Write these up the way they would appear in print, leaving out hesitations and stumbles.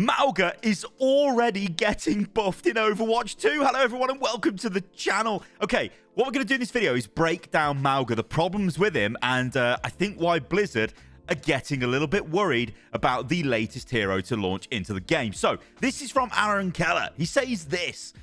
Mauga is already getting buffed in Overwatch 2. Hello, everyone, and welcome to the channel. Okay, what we're going to do in this video is break down Mauga, the problems with him, and I think why Blizzard are getting a little bit worried about the latest hero to launch into the game. So, this is from Aaron Keller. He says this.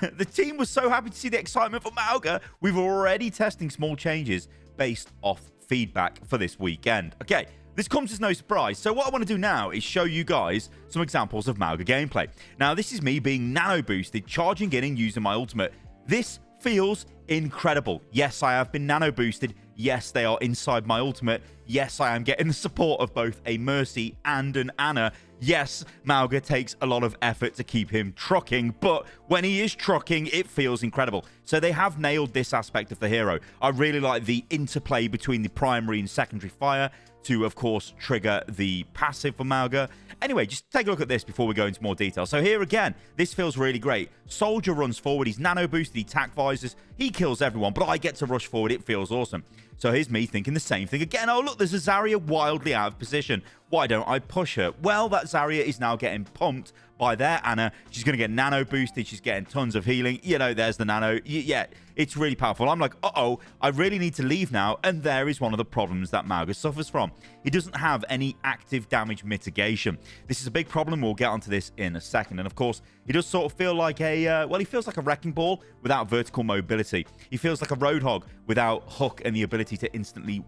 The team was so happy to see the excitement for Mauga, we've already testing small changes based off feedback for this weekend. Okay. This comes as no surprise, so what I want to do now is show you guys some examples of Mauga gameplay. Now, this is me being nano boosted, charging in and using my ultimate. This feels incredible. Yes, I have been nano boosted. Yes, they are inside my ultimate. Yes, I am getting the support of both a Mercy and an Ana. Yes, Mauga takes a lot of effort to keep him trucking, but when he is trucking, it feels incredible. So they have nailed this aspect of the hero. I really like the interplay between the primary and secondary fire to, of course, trigger the passive for Mauga. Anyway, just take a look at this before we go into more detail. So here again, this feels really great. Soldier runs forward. He's nano boosted. He attack visors. He kills everyone, but I get to rush forward. It feels awesome. So here's me thinking the same thing again. Oh, look, there's a Zarya wildly out of position. Why don't I push her? Well, that Zarya is now getting pumped by their Ana. She's going to get nano boosted. She's getting tons of healing. You know, there's the nano. Yeah, it's really powerful. I'm like, uh-oh, I really need to leave now. And there is one of the problems that Mauga suffers from. He doesn't have any active damage mitigation. This is a big problem. We'll get onto this in a second. And of course, he does sort of feel like a, well, he feels like a wrecking ball without vertical mobility. He feels like a roadhog without hook and the ability to instantly,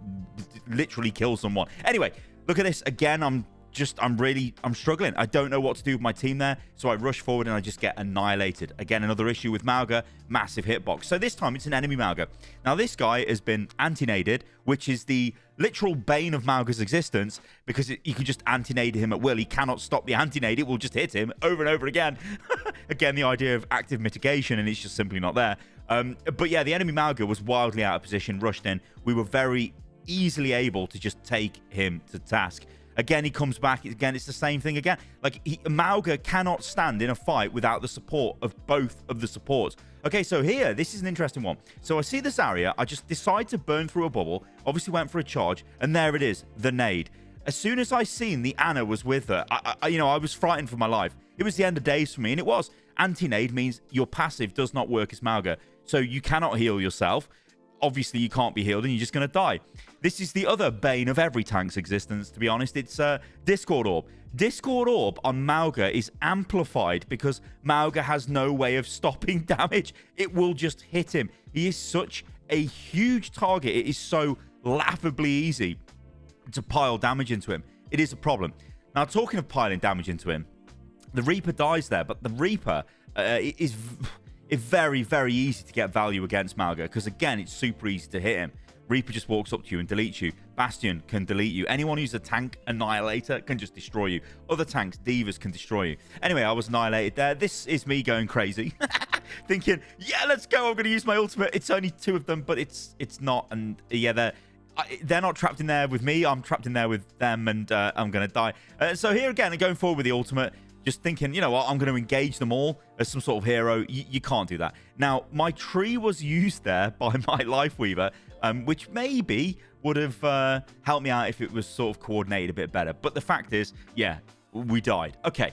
literally kill someone. Anyway, look at this. Again, I'm struggling. I don't know what to do with my team there, so I rush forward and I just get annihilated. Again, another issue with Mauga, massive hitbox. So this time it's an enemy Mauga. Now this guy has been anti-naded, which is the literal bane of Mauga's existence, because you can just anti-nade him at will. He cannot stop the anti-nade. It will just hit him over and over again. Again, the idea of active mitigation, and it's just simply not there. But yeah, the enemy Mauga was wildly out of position, rushed in. We were very easily able to just take him to task. Again, he comes back. Again, it's the same thing again. Like, Mauga cannot stand in a fight without the support of both of the supports. Okay, so here, this is an interesting one. So I see the Zarya. I just decide to burn through a bubble. Obviously went for a charge. And there it is, the nade. As soon as I seen the Ana was with her, I was frightened for my life. It was the end of days for me, and it was. Anti-nade means your passive does not work as Mauga. So you cannot heal yourself. Obviously, you can't be healed and you're just going to die. This is the other bane of every tank's existence, to be honest. It's Discord Orb. Discord Orb on Mauga is amplified because Mauga has no way of stopping damage. It will just hit him. He is such a huge target. It is so laughably easy to pile damage into him. It is a problem. Now, talking of piling damage into him, the Reaper dies there, but the Reaper is very, very easy to get value against Mauga because, again, it's super easy to hit him. Reaper just walks up to you and deletes you. Bastion can delete you. Anyone who's a tank annihilator can just destroy you. Other tanks, divas, can destroy you. Anyway, I was annihilated there. This is me going crazy. Thinking, yeah, let's go. I'm going to use my ultimate. It's only two of them, but it's not. And yeah, they're not trapped in there with me. I'm trapped in there with them, and I'm going to die. So here again, going forward with the ultimate, just thinking, you know what, I'm going to engage them all as some sort of hero. You can't do that. Now, my tree was used there by my Lifeweaver, which maybe would have helped me out if it was sort of coordinated a bit better. But the fact is, yeah, we died. Okay,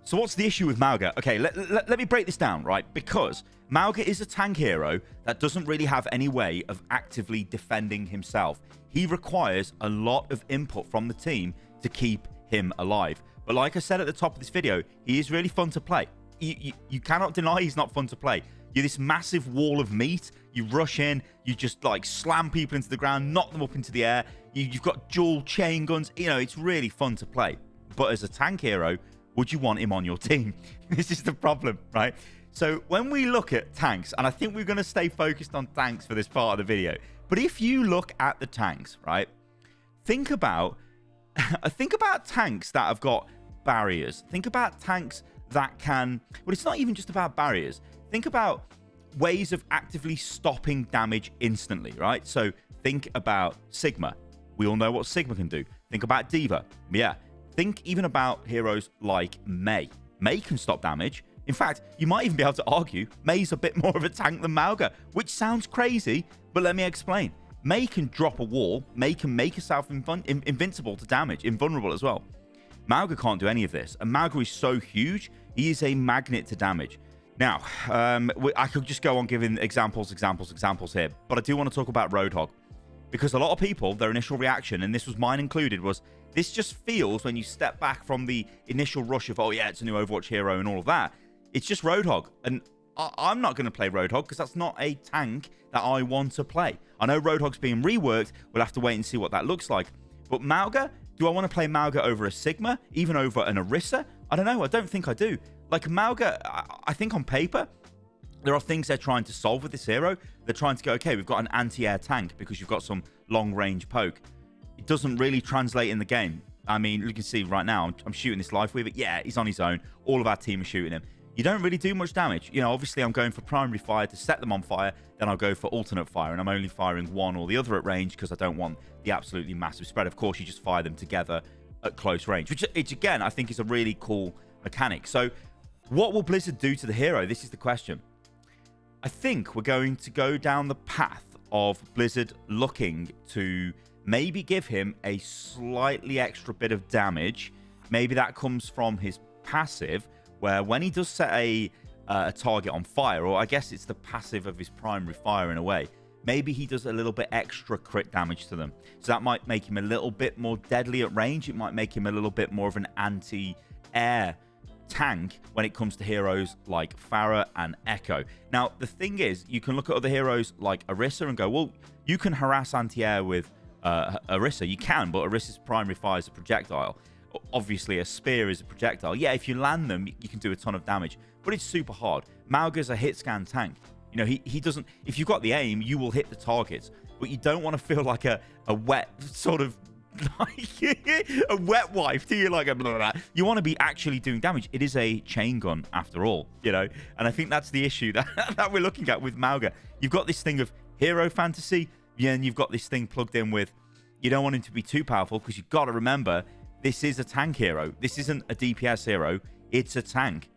so what's the issue with Mauga? Okay, let me break this down, right? Because Mauga is a tank hero that doesn't really have any way of actively defending himself. He requires a lot of input from the team to keep him alive. But like I said at the top of this video, he is really fun to play. You cannot deny he's not fun to play. You're this massive wall of meat. You rush in. You just, like, slam people into the ground, knock them up into the air. You've got dual chain guns. You know, it's really fun to play. But as a tank hero, would you want him on your team? This is the problem, right? So when we look at tanks, and I think we're going to stay focused on tanks for this part of the video. But if you look at the tanks, right, think about tanks that have got barriers. Think about tanks that can, well, it's not even just about barriers. Think about ways of actively stopping damage instantly, right? So think about Sigma. We all know what Sigma can do. Think about Diva. Yeah. Think even about heroes like Mei. Mei can stop damage. In fact, you might even be able to argue Mei's a bit more of a tank than Mauga, which sounds crazy, but let me explain. Mei can drop a wall. Mei can make herself invincible to damage, invulnerable as well. Mauga can't do any of this. And Mauga is so huge, he is a magnet to damage. Now, I could just go on giving examples here, but I do want to talk about Roadhog. Because a lot of people, their initial reaction, and this was mine included, was this just feels, when you step back from the initial rush of, oh yeah, it's a new Overwatch hero and all of that, it's just Roadhog. And I'm not going to play Roadhog because that's not a tank that I want to play. I know Roadhog's being reworked. We'll have to wait and see what that looks like. But Mauga, do I want to play Mauga over a Sigma, even over an Orisa? I don't know. I don't think I do. Like Mauga, I think on paper, there are things they're trying to solve with this hero. They're trying to go, okay, we've got an anti-air tank because you've got some long-range poke. It doesn't really translate in the game. I mean, you can see right now, I'm shooting this Life Weaver. Yeah, he's on his own. All of our team are shooting him. You don't really do much damage. You know, obviously, I'm going for primary fire to set them on fire. Then I'll go for alternate fire, and I'm only firing one or the other at range because I don't want the absolutely massive spread. Of course, you just fire them together at close range, which again, I think is a really cool mechanic. So what will Blizzard do to the hero? This is the question. I think we're going to go down the path of Blizzard looking to maybe give him a slightly extra bit of damage. Maybe that comes from his passive, where when he does set a target on fire, or I guess it's the passive of his primary fire in a way, maybe he does a little bit extra crit damage to them. So that might make him a little bit more deadly at range. It might make him a little bit more of an anti-air tank when it comes to heroes like Pharah and Echo. Now, the thing is, you can look at other heroes like Orisa and go, well, you can harass anti-air with Orisa. You can, but Orisa's primary fire is a projectile. Obviously, a spear is a projectile. Yeah, if you land them, you can do a ton of damage, but it's super hard. Mauga's a hit scan tank. You know, he doesn't... If you've got the aim, you will hit the targets, but you don't want to feel like a wet sort of... like a wet wife to you, like a blah, blah, blah. You want to be actually doing damage. It is a chain gun after all, you know, and I think that's the issue that we're looking at with Mauga. You've got this thing of hero fantasy, yeah, and you've got this thing plugged in with you don't want him to be too powerful because you've got to remember this is a tank hero. This isn't a DPS hero. It's a tank.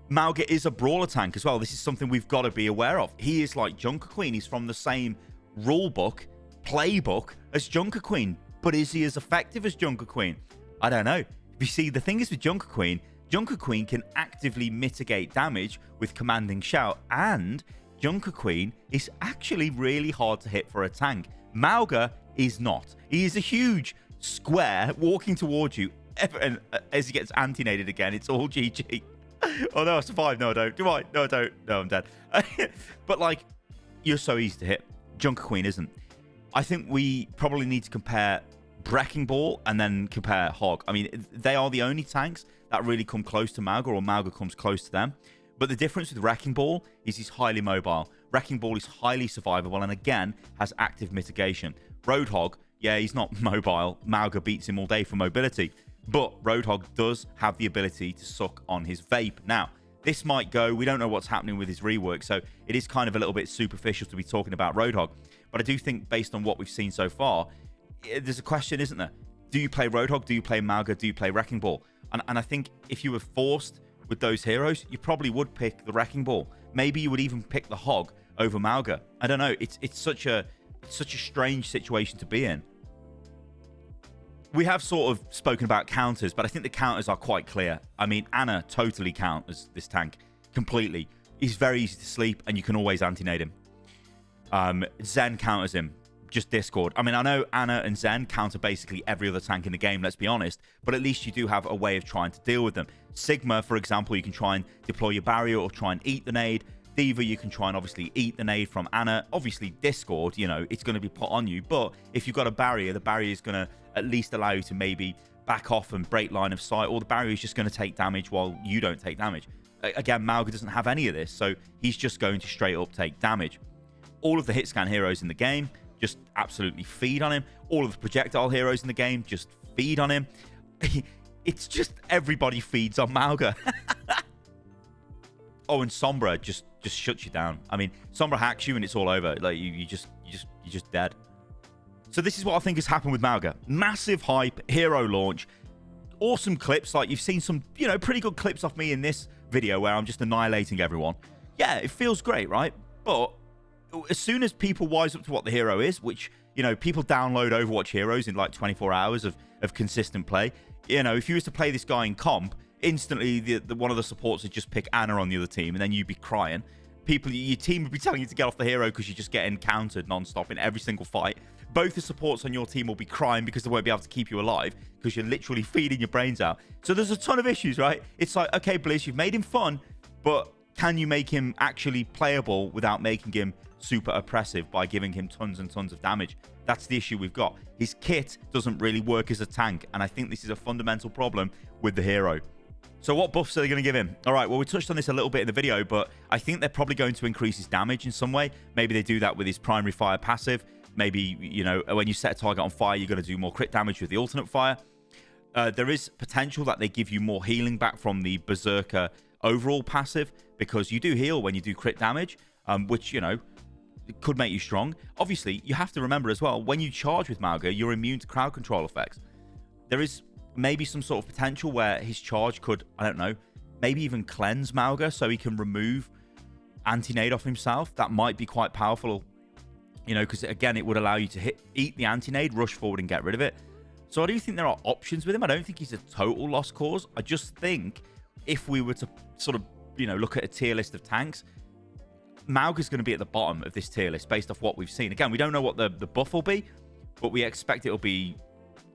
Mauga is a brawler tank as well. This is something we've got to be aware of. He is like Junker Queen. He's from the same rule book, playbook as Junker Queen. But is he as effective as Junker Queen? I don't know. You see, the thing is with Junker Queen can actively mitigate damage with commanding shout, and Junker Queen is actually really hard to hit for a tank. Mauga is not. He is a huge square walking towards you, and as he gets anti-nated again, it's all GG. Oh no, I survived. No, I don't. Do I? No, I don't. No, I'm dead. But like, you're so easy to hit. Junker Queen isn't. I think we probably need to compare Wrecking Ball and then compare Hog. I mean, they are the only tanks that really come close to Mauga, or Mauga comes close to them. But the difference with Wrecking Ball is he's highly mobile. Wrecking Ball is highly survivable and, again, has active mitigation. Roadhog, yeah, he's not mobile. Mauga beats him all day for mobility. But Roadhog does have the ability to suck on his vape. Now, this might go... We don't know what's happening with his rework, so it is kind of a little bit superficial to be talking about Roadhog. But I do think, based on what we've seen so far, there's a question, isn't there? Do you play Roadhog? Do you play Mauga? Do you play Wrecking Ball? And I think if you were forced with those heroes, you probably would pick the Wrecking Ball. Maybe you would even pick the Hog over Mauga. I don't know. It's such a strange situation to be in. We have sort of spoken about counters, but I think the counters are quite clear. I mean, Ana totally counters this tank completely. He's very easy to sleep, and you can always anti-nade him. Zen counters him. Just Discord. I mean, I know Ana and Zen counter basically every other tank in the game, let's be honest, but at least you do have a way of trying to deal with them. Sigma, for example, you can try and deploy your barrier or try and eat the nade. Diva, you can try and obviously eat the nade from Ana. Obviously, Discord, you know, it's going to be put on you, but if you've got a barrier, the barrier is going to at least allow you to maybe back off and break line of sight, or the barrier is just going to take damage while you don't take damage. Again, Mauga doesn't have any of this, so he's just going to straight up take damage. All of the hit scan heroes in the game just absolutely feed on him. All of the projectile heroes in the game just feed on him. It's just everybody feeds on Mauga. Oh, and Sombra just shuts you down. I mean, Sombra hacks you and it's all over. Like you're just dead. So this is what I think has happened with Mauga. Massive hype, hero launch, awesome clips. Like you've seen some, you know, pretty good clips off me in this video where I'm just annihilating everyone. Yeah, it feels great, right? But as soon as people wise up to what the hero is, which You know, people download Overwatch heroes in like 24 hours of consistent play. You know, if you was to play this guy in comp, instantly one of the supports would just pick Anna on the other team, and then you'd be crying. Your team would be telling you to get off the hero because you're just getting countered non-stop in every single fight. Both the supports on your team will be crying because they won't be able to keep you alive because you're literally feeding your brains out. So there's a ton of issues, right? It's like, okay, Blizz, you've made him fun, but can you make him actually playable without making him super oppressive by giving him tons and tons of damage? That's the issue we've got. His kit doesn't really work as a tank, and I think this is a fundamental problem with the hero. So what buffs are they going to give him? All right, well, we touched on this a little bit in the video, but I think they're probably going to increase his damage in some way. Maybe they do that with his primary fire passive. Maybe, you know, when you set a target on fire, you're going to do more crit damage with the alternate fire. There is potential that they give you more healing back from the Berserker overall passive, because you do heal when you do crit damage, which, you know, could make you strong. Obviously, you have to remember as well, when you charge with Mauga, you're immune to crowd control effects. There is maybe some sort of potential where his charge could, I don't know, maybe even cleanse Mauga so he can remove anti-nade off himself. That might be quite powerful, you know, because again, it would allow you to eat the anti-nade, rush forward and get rid of it. So I do think there are options with him. I don't think he's a total lost cause. I just think if we were to sort of, you know, look at a tier list of tanks, Mauga's going to be at the bottom of this tier list based off what we've seen. Again, we don't know what the buff will be, but we expect it'll be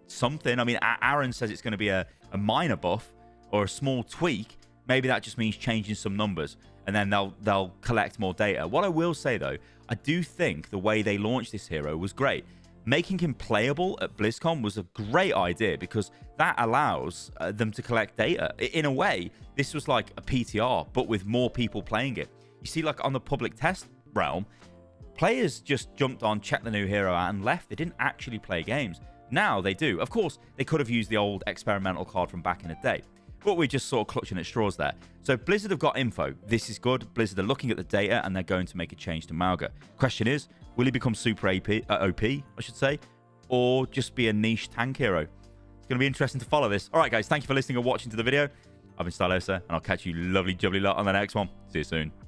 something. I mean, Aaron says it's going to be a minor buff or a small tweak. Maybe that just means changing some numbers, and then they'll collect more data. What I will say, though, I do think the way they launched this hero was great. Making him playable at BlizzCon was a great idea because that allows them to collect data. In a way, this was like a PTR, but with more people playing it. You see, like on the public test realm, players just jumped on, checked the new hero out, and left. They didn't actually play games. Now they do. Of course, they could have used the old experimental card from back in the day, but we're just sort of clutching at straws there. So Blizzard have got info. This is good. Blizzard are looking at the data, and they're going to make a change to Mauga. Question is, will he become super OP, I should say, or just be a niche tank hero? It's going to be interesting to follow this. All right, guys, thank you for listening and watching to the video. I've been Stylosa, and I'll catch you lovely jubbly lot on the next one. See you soon.